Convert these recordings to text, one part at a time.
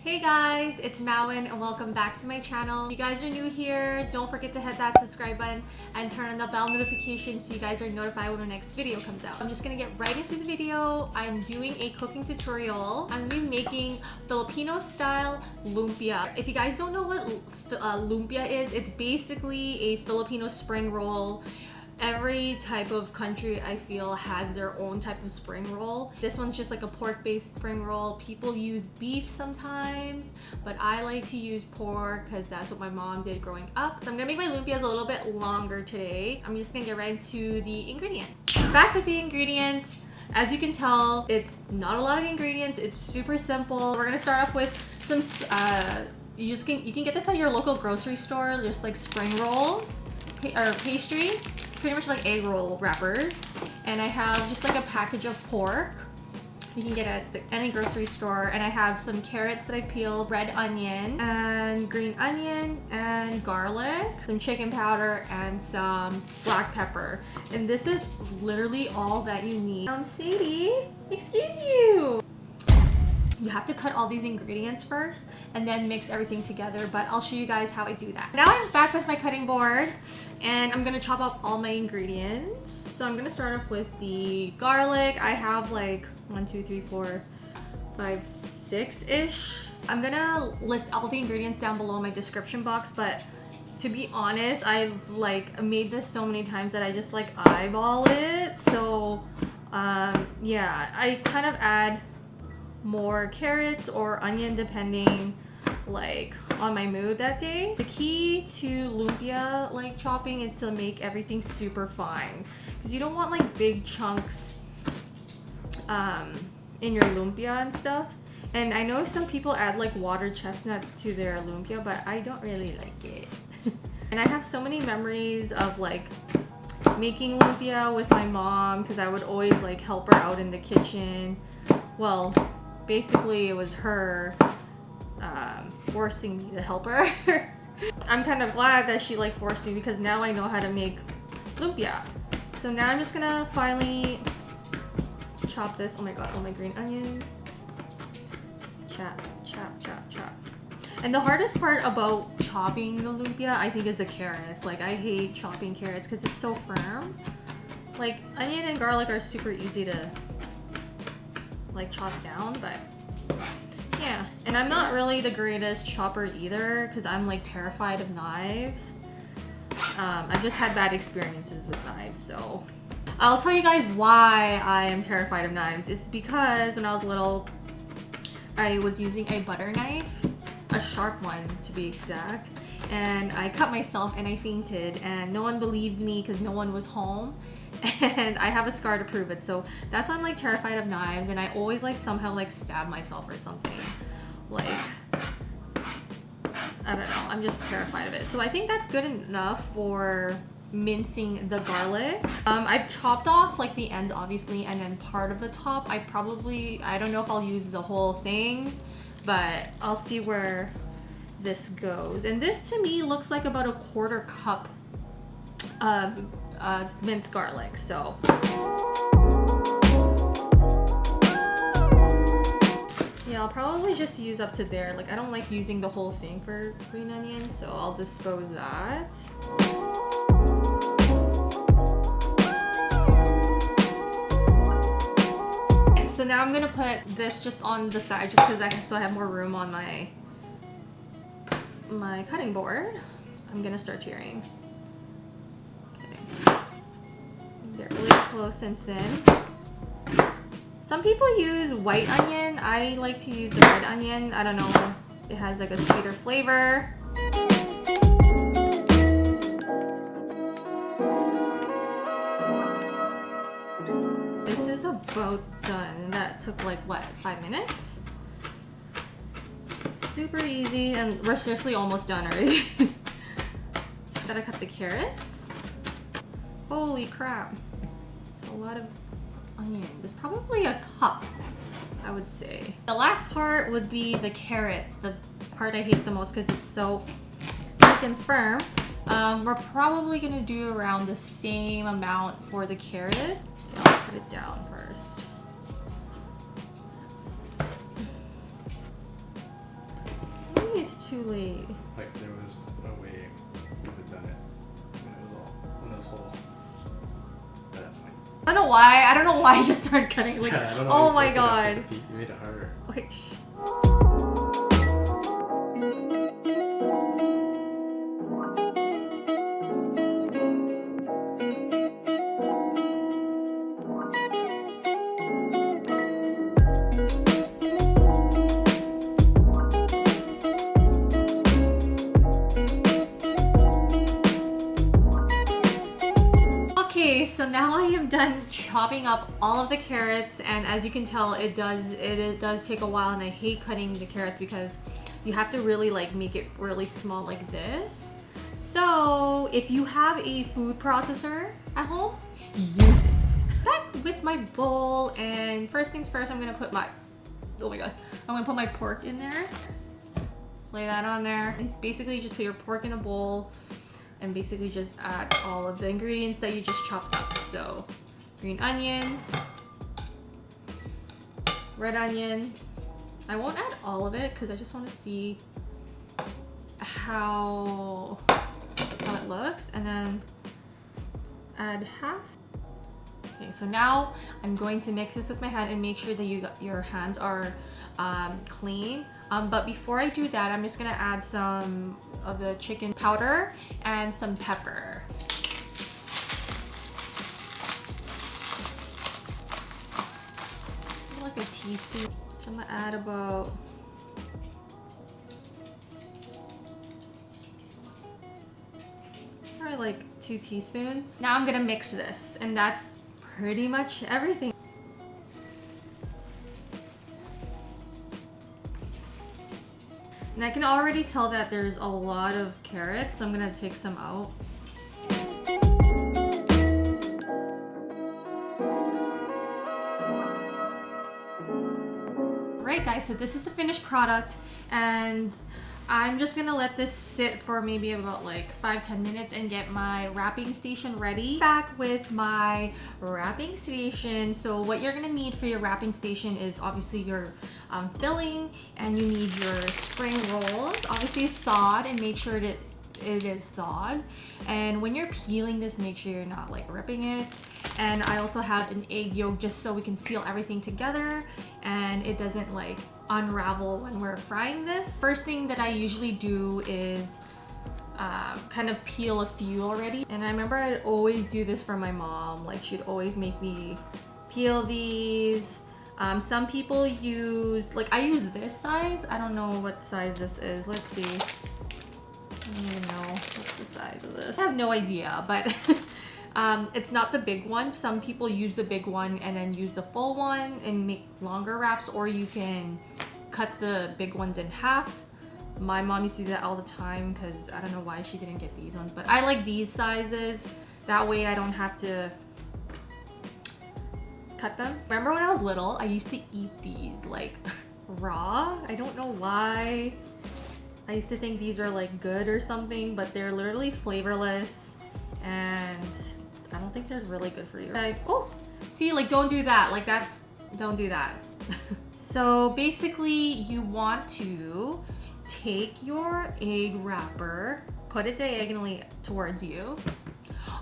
Hey guys, it's Mawin and welcome back to my channel. If you guys are new here, don't forget to hit that subscribe button and turn on the bell notification so you guys are notified when the next video comes out. I'm just gonna get right into the video. I'm doing a cooking tutorial. I'm gonna be making Filipino style lumpia. If you guys don't know what lumpia is, it's basically a Filipino spring roll. Every type of country I feel has their own type of spring roll. This one's just like a pork-based spring roll. People use beef sometimes, but I like to use pork because that's what my mom did growing up. So I'm gonna make my lumpias a little bit longer today. I'm just gonna get right into the ingredients. Back with the ingredients. As you can tell, it's not a lot of ingredients. It's super simple. We're gonna start off with some, you can get this at your local grocery store, just like spring rolls or pastry. Pretty much like egg roll wrappers, and I have just like a package of pork you can get at any grocery store, and I have some carrots that I peeled, red onion and green onion and garlic, some chicken powder and some black pepper, and this is literally all that you need. Sadie, excuse you. You have to cut all these ingredients first and then mix everything together, but I'll show you guys how I do that. Now I'm back with my cutting board and I'm gonna chop up all my ingredients. So I'm gonna start off with the garlic. I have like 1, 2, 3, 4, 5, 6-ish. I'm gonna list all the ingredients down below in my description box, but to be honest, I've like made this so many times that I just like eyeball it. So yeah, I kind of add more carrots or onion depending like on my mood that day. The key to lumpia like chopping is to make everything super fine, because you don't want like big chunks in your lumpia and stuff. And I know some people add like water chestnuts to their lumpia, but I don't really like it. And I have so many memories of like making lumpia with my mom, because I would always like help her out in the kitchen. Well, basically it was her forcing me to help her. I'm kind of glad that she like forced me, because now I know how to make lumpia. So now I'm just gonna finally chop this. Oh my god, all my green onion. Chop, chop, chop, chop. And the hardest part about chopping the lumpia, I think, is the carrots. Like, I hate chopping carrots because it's so firm. Like, onion and garlic are super easy to like chop down, but yeah. And I'm not really the greatest chopper either, because I'm like terrified of knives. I've just had bad experiences with knives, so I'll tell you guys why I am terrified of knives. It's because when I was little, I was using a butter knife, a sharp one to be exact, and I cut myself and I fainted, and no one believed me because no one was home. And I have a scar to prove it, so that's why I'm like terrified of knives, and I always like somehow like stab myself or something. Like, I don't know, I'm just terrified of it. So I think that's good enough for mincing the garlic. I've chopped off like the ends obviously, and then part of the top. I don't know if I'll use the whole thing, but I'll see where this goes. And this to me looks like about 1/4 cup of minced garlic. So yeah, I'll probably just use up to there. Like, I don't like using the whole thing for green onion, so I'll dispose that. So now I'm gonna put this just on the side, just because I have more room on my cutting board. I'm gonna start tearing. Get really close and thin. Some people use white onion. I like to use the red onion. I don't know, it has like a sweeter flavor. This is about done. That took like what, 5 minutes? Super easy, and we're seriously almost done already. Just gotta cut the carrots. Holy crap. That's a lot of onion. There's probably a cup, I would say. The last part would be the carrots. The part I hate the most because it's so freaking firm. We're probably gonna do around the same amount for the carrot. Okay, I'll put it down first. it's too late? Like there was no way we would have done it when it was whole. But that's fine. I don't know why I just started cutting like, Yeah, I don't know oh why my you broke it up god. with the piece. You made it harder. Okay. Okay, so now I am done chopping up all of the carrots, and as you can tell, it does take a while, and I hate cutting the carrots because you have to really like make it really small like this. So if you have a food processor at home, use it. Back with my bowl, and first things first, I'm gonna put my, oh my god, I'm gonna put my pork in there. Lay that on there. It's basically just put your pork in a bowl and basically just add all of the ingredients that you just chopped up. So green onion, red onion. I won't add all of it because I just want to see how it looks, and then add half. Okay, so now I'm going to mix this with my hand and make sure that your hands are clean. But before I do that, I'm just gonna add some of the chicken powder and some pepper. Like a teaspoon. So I'm gonna add about probably like 2 teaspoons. Now I'm gonna mix this, and that's pretty much everything. And I can already tell that there's a lot of carrots, so I'm gonna take some out. Alright guys, so this is the finished product, and I'm just gonna let this sit for maybe about like 5-10 minutes and get my wrapping station ready. Back with my wrapping station. So what you're gonna need for your wrapping station is obviously your filling, and you need your spring rolls, obviously thawed, and make sure that it is thawed. And when you're peeling this, make sure you're not like ripping it. And I also have an egg yolk just so we can seal everything together and it doesn't like unravel when we're frying this. First thing that I usually do is kind of peel a few already. And I remember I'd always do this for my mom. Like she'd always make me peel these. Some people use, like I use this size. I don't know what size this is. Let's see. I don't even know what's the size of this. I have no idea, but it's not the big one. Some people use the big one and then use the full one and make longer wraps, or you can cut the big ones in half. My mom used to do that all the time because I don't know why she didn't get these ones, but I like these sizes. That way I don't have to cut them. Remember when I was little, I used to eat these like raw. I don't know why. I used to think these were like good or something, but they're literally flavorless and I don't think they're really good for you. Like, oh, see, like don't do that. Like don't do that. So basically you want to take your egg wrapper, put it diagonally towards you.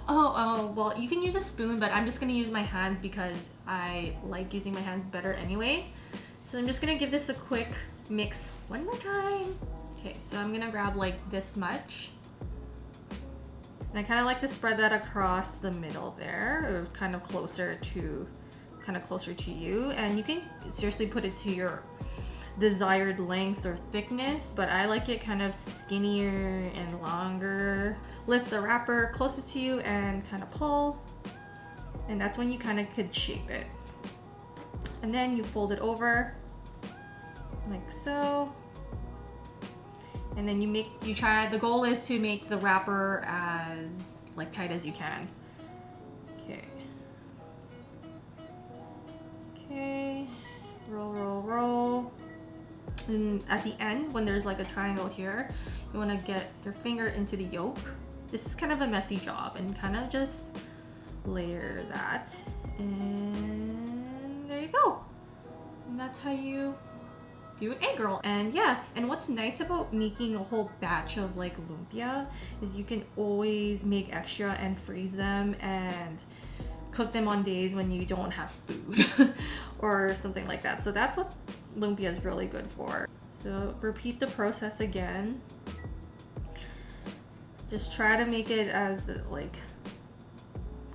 Oh, well, you can use a spoon, but I'm just gonna use my hands because I like using my hands better anyway. So I'm just gonna give this a quick mix one more time. Okay, so I'm gonna grab like this much. And I kind of like to spread that across the middle there, or kind of closer to you. And you can seriously put it to your desired length or thickness, but I like it kind of skinnier and longer. Lift the wrapper closest to you and kind of pull. And that's when you kind of could shape it. And then you fold it over like so. And then the goal is to make the wrapper as like tight as you can. Okay. Okay, roll, roll, roll. And at the end, when there's like a triangle here, you wanna get your finger into the yolk. This is kind of a messy job, and kind of just layer that. And there you go. And that's how you do an egg roll. And yeah, and what's nice about making a whole batch of like lumpia is you can always make extra and freeze them and cook them on days when you don't have food or something like that. So that's what lumpia is really good for. So repeat the process again. Just try to make it as like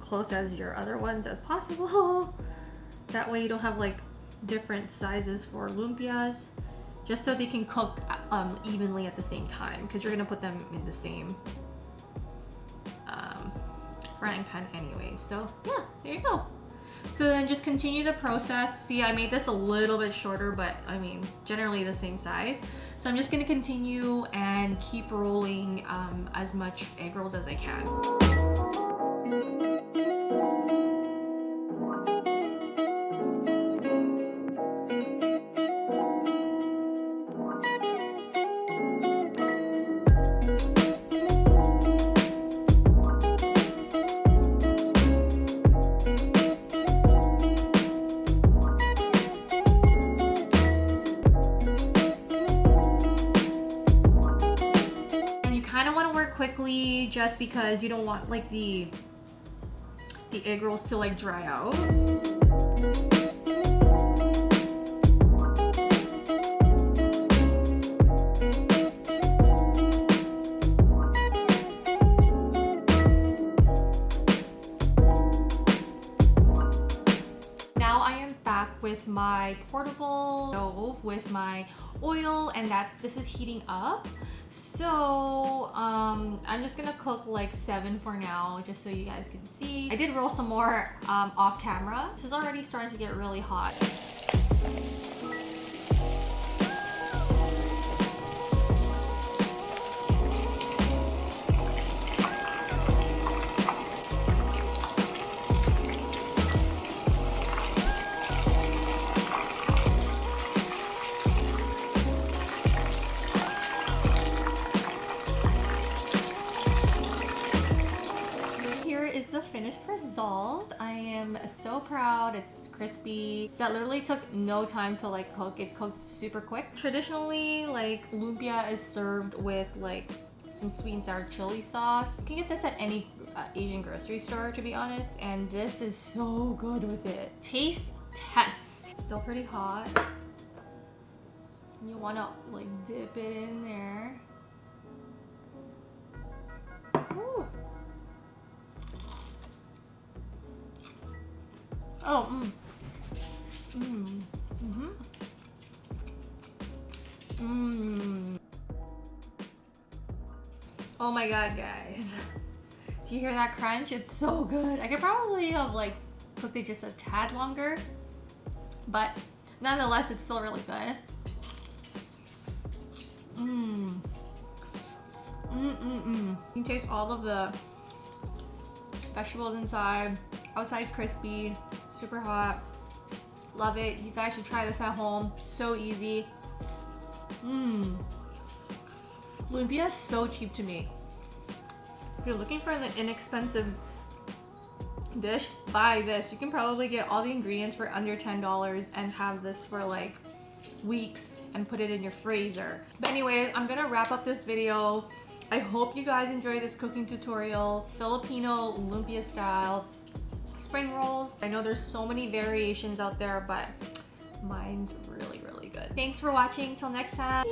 close as your other ones as possible. That way you don't have like different sizes for lumpias, just so they can cook evenly at the same time, because you're gonna put them in the same frying pan anyway. So yeah, there you go. So then just continue the process. See, I made this a little bit shorter, but I mean generally the same size. So I'm just gonna continue and keep rolling as much egg rolls as I can. Quickly, just because you don't want like the egg rolls to like dry out. Now I am back with my portable stove with my oil, and this is heating up. So I'm just gonna cook like 7 for now, just so you guys can see. I did roll some more off camera. This is already starting to get really hot. Is the finished result. I am so proud. It's crispy. That literally took no time to like cook. It cooked super quick. Traditionally, like lumpia is served with like some sweet and sour chili sauce. You can get this at any Asian grocery store, to be honest, and this is so good with it. Taste test. Still pretty hot. You want to like dip it in there. Ooh. Oh, Oh my god, guys. Do you hear that crunch? It's so good. I could probably have like cooked it just a tad longer, but nonetheless, it's still really good. You can taste all of the vegetables inside. Outside's crispy, super hot. Love it. You guys should try this at home. So easy. Lumpia is so cheap to me. If you're looking for an inexpensive dish, buy this. You can probably get all the ingredients for under $10 and have this for like weeks and put it in your freezer. But anyways, I'm gonna wrap up this video. I hope you guys enjoy this cooking tutorial. Filipino lumpia style spring rolls. I know there's so many variations out there, but mine's really, really good. Thanks for watching. Till next time.